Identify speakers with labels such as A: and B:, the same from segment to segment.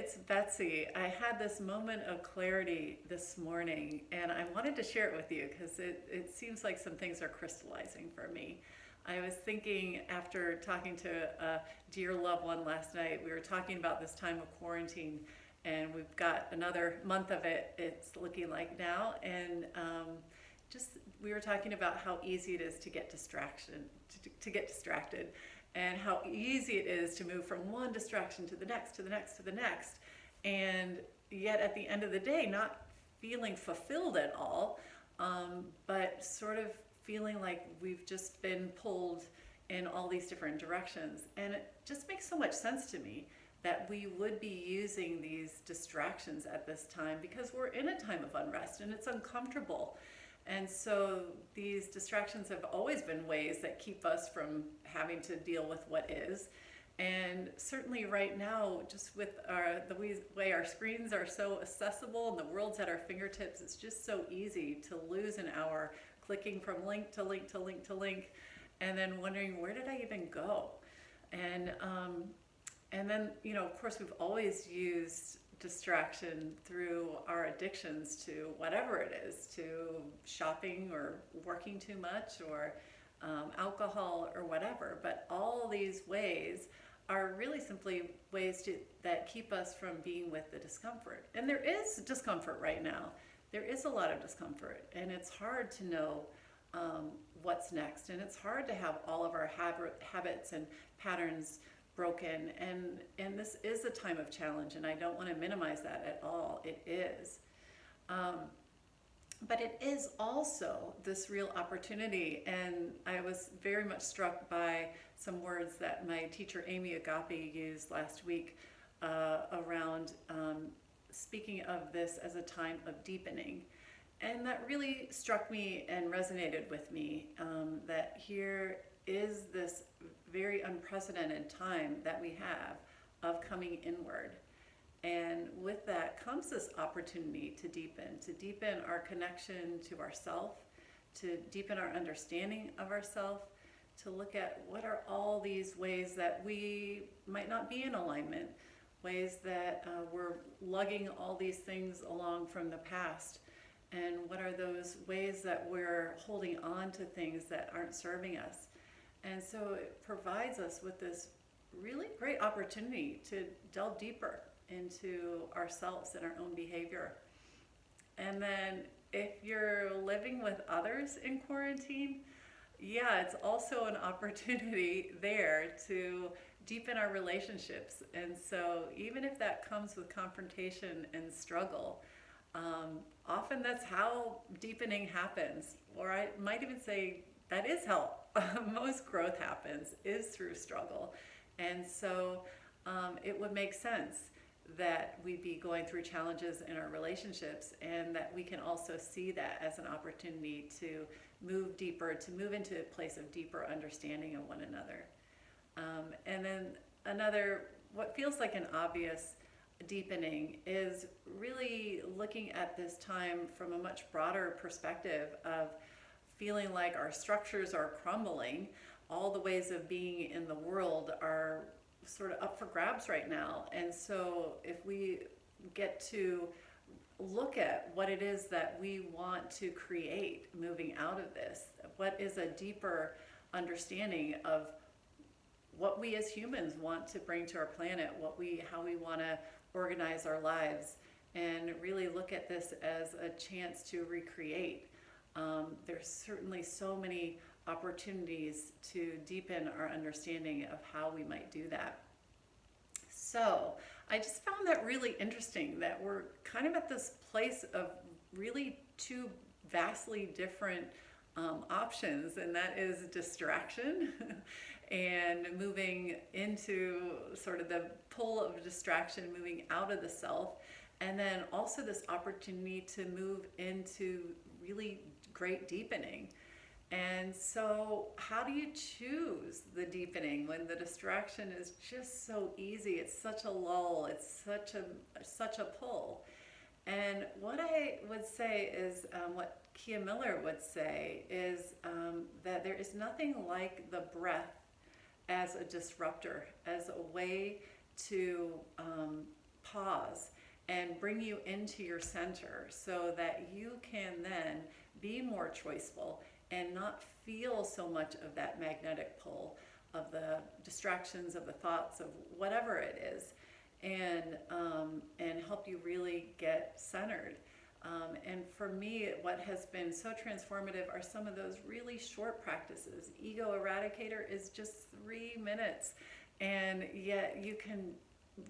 A: it's Betsy. I had this moment of clarity this morning, and I wanted to share it with you because it seems like some things are crystallizing for me. I was thinking after talking to a dear loved one last night, we were talking about this time of quarantine, and we've got another month of it, it's looking like now. And just we were talking about how easy it is to get to get distracted, and how easy it is to move from one distraction to the next, to the next, to the next, and yet at the end of the day, not feeling fulfilled at all, but sort of feeling like we've just been pulled in all these different directions. And it just makes so much sense to me that we would be using these distractions at this time because we're in a time of unrest and it's uncomfortable. And so these distractions have always been ways that keep us from having to deal with what is. And certainly right now, just with the way our screens are so accessible and the world's at our fingertips, it's just so easy to lose an hour clicking from link to link to link to link, and then wondering, where did I even go? And then, of course, we've always used distraction through our addictions to whatever it is, to shopping or working too much or alcohol or whatever. But all these ways are really simply ways that keep us from being with the discomfort. And there is discomfort right now. There is a lot of discomfort, and it's hard to know what's next. And it's hard to have all of our habits and patterns broken, and this is a time of challenge, and I don't want to minimize that at all. It is, but it is also this real opportunity. And I was very much struck by some words that my teacher Amy Agape used last week around speaking of this as a time of deepening. And that really struck me and resonated with me, that here is this very unprecedented time that we have of coming inward. And with that comes this opportunity to deepen our connection to ourself, to deepen our understanding of ourself, to look at what are all these ways that we might not be in alignment, ways that we're lugging all these things along from the past, and what are those ways that we're holding on to things that aren't serving us. And so it provides us with this really great opportunity to delve deeper into ourselves and our own behavior. And then if you're living with others in quarantine, yeah, it's also an opportunity there to deepen our relationships. And so even if that comes with confrontation and struggle, often that's how deepening happens. Or I might even say that is how most growth happens, is through struggle. And so it would make sense that we be going through challenges in our relationships, and that we can also see that as an opportunity to move deeper, to move into a place of deeper understanding of one another. And then what feels like an obvious deepening is really looking at this time from a much broader perspective of feeling like our structures are crumbling. All the ways of being in the world are sort of up for grabs right now. And so if we get to look at what it is that we want to create moving out of this, what is a deeper understanding of what we as humans want to bring to our planet, how we want to organize our lives, and really look at this as a chance to recreate. There's certainly so many opportunities to deepen our understanding of how we might do that. So I just found that really interesting, that we're kind of at this place of really two vastly different options, and that is distraction and moving into sort of the pull of distraction, moving out of the self, and then also this opportunity to move into really great deepening. And so how do you choose the deepening when the distraction is just so easy? It's such a lull, it's such a pull. And what I would say is, what Kia Miller would say is that there is nothing like the breath as a disruptor, as a way to pause and bring you into your center so that you can then be more choiceful and not feel so much of that magnetic pull of the distractions, of the thoughts, of whatever it is, and help you really get centered. And for me, what has been so transformative are some of those really short practices. Ego Eradicator is just 3 minutes, and yet you can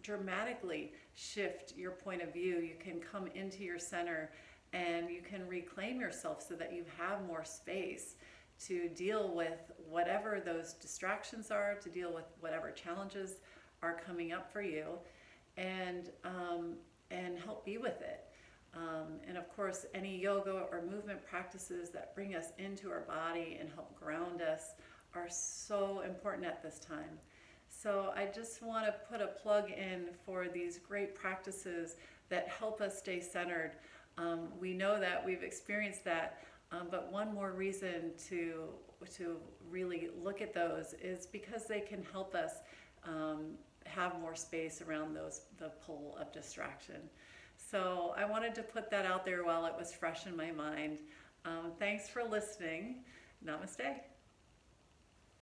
A: dramatically shift your point of view. You can come into your center and you can reclaim yourself so that you have more space to deal with whatever those distractions are, to deal with whatever challenges are coming up for you, and help be with it. And of course, any yoga or movement practices that bring us into our body and help ground us are so important at this time. So I just want to put a plug in for these great practices that help us stay centered. We know that, we've experienced that, but one more reason to really look at those is because they can help us have more space around the pull of distraction. So I wanted to put that out there while it was fresh in my mind. Thanks for listening. Namaste.